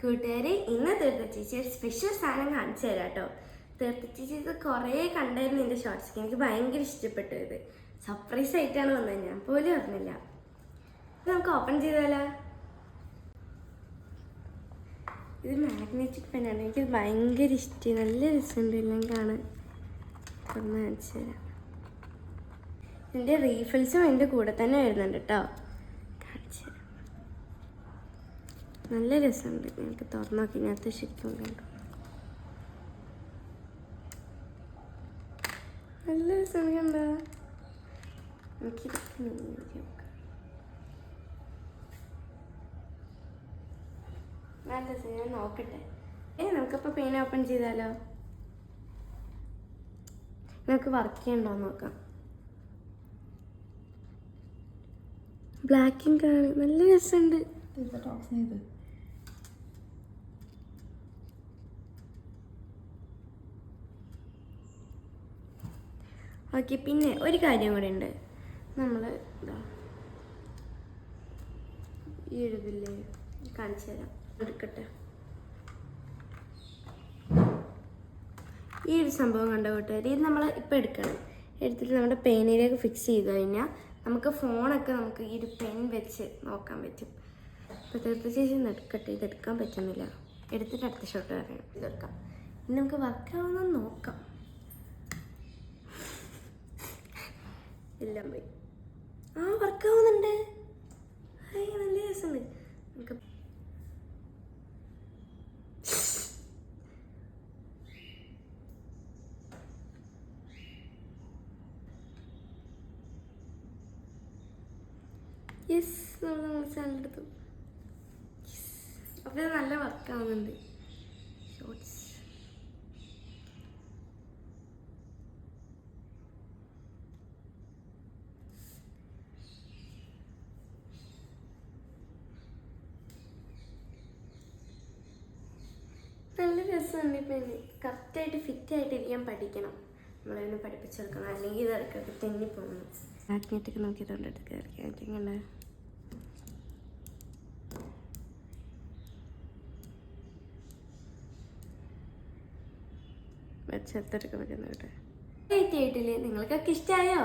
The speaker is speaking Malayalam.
കൂട്ടുകാരെ, ഇന്ന് തീർത്ത ചേച്ചി ഒരു സ്പെഷ്യൽ സാധനം കാണിച്ചു തരാം കേട്ടോ. തീർത്ത ചേച്ചി ഇത് കുറേ കണ്ടായിരുന്നു എൻ്റെ ഷോർട്സ്. എനിക്ക് ഭയങ്കര ഇഷ്ടപ്പെട്ടു. ഇത് സർപ്രൈസ് ആയിട്ടാണ് വന്നത്, ഞാൻ പോലും അറിഞ്ഞില്ല. നമുക്ക് ഓപ്പൺ ചെയ്താലോ? ഇത് മാഗ്നറ്റിക് പെന്നാണ്. എനിക്കത് ഭയങ്കര ഇഷ്ടമായി. നല്ല രസമുണ്ട് എല്ലാം കാണാൻ. തുറന്ന് കാണിച്ചു തരാം. ഇതിൻ്റെ റീഫിൽസും എൻ്റെ കൂടെ തന്നെ വരുന്നുണ്ട് കേട്ടോ. കാണിച്ചു തരാം. നല്ല രസമുണ്ട്. എനിക്ക് തുറന്നു നോക്കി ഇതിനകത്ത് ശരിക്കും കണ്ടു. നല്ല രസം കണ്ടോ? നല്ല രസം. ഞാൻ നോക്കട്ടെ. നമുക്കപ്പോൾ പെയിൻ ഓപ്പൺ ചെയ്താലോ? നമുക്ക് വർക്ക് ചെയ്യണ്ടോ നോക്കാം. ബ്ലാക്ക് ഇങ്ക് ആണ്. നല്ല രസമുണ്ട്. ഓക്കെ, പിന്നെ ഒരു കാര്യം കൂടെ ഉണ്ട്. നമ്മൾ ഈ എഴുതില്ലേ, കാണിച്ചു തരാം. എടുക്കട്ടെ. ഈ ഒരു സംഭവം കണ്ട കൂട്ടുകാർ, ഇത് നമ്മൾ ഇപ്പം എടുക്കണം. എടുത്തിട്ട് നമ്മുടെ പെയിനിലേക്ക് ഫിക്സ് ചെയ്ത് കഴിഞ്ഞാൽ നമുക്ക് ഫോണൊക്കെ നമുക്ക് ഈ ഒരു പെൻ വെച്ച് നോക്കാൻ പറ്റും. ഇപ്പോൾ തീർത്ത ചേച്ചി എടുക്കട്ടെ. ഇതെടുക്കാൻ പറ്റുന്നില്ല. എടുത്തിട്ട് അടുത്ത ഷോട്ട് പറയാം. ഇതെടുക്കാം. ഇനി നമുക്ക് വർക്കാവുന്ന നോക്കാം. എല്ലാം പോയി. വർക്കാവുന്നുണ്ട്. നല്ല രസമുണ്ട്. നമുക്ക് യെസ്, നമ്മൾ ചാനലെടുത്തു. അപ്പോൾ ഇത് നല്ല വർക്കാവുന്നുണ്ട്. ഷോർട്സ് നല്ല രസമുണ്ട്. ഇപ്പം കറക്റ്റായിട്ട് ഫിറ്റായിട്ട് ഇരിക്കാൻ പഠിക്കണം. നമ്മളതിനെ പഠിപ്പിച്ചെടുക്കണം, അല്ലെങ്കിൽ ഇത് ഇടയ്ക്കൊക്കെ തെന്നി പോകുന്നു. മാഗ്നറ്റൊക്കെ നമുക്ക് ഇതുകൊണ്ട് എടുക്കുക. വെച്ചെടുത്തെടുക്കാൻ പറ്റുന്ന കേട്ടോ. ആയിട്ടില്ലേ? നിങ്ങൾക്കൊക്കെ ഇഷ്ടമായോ?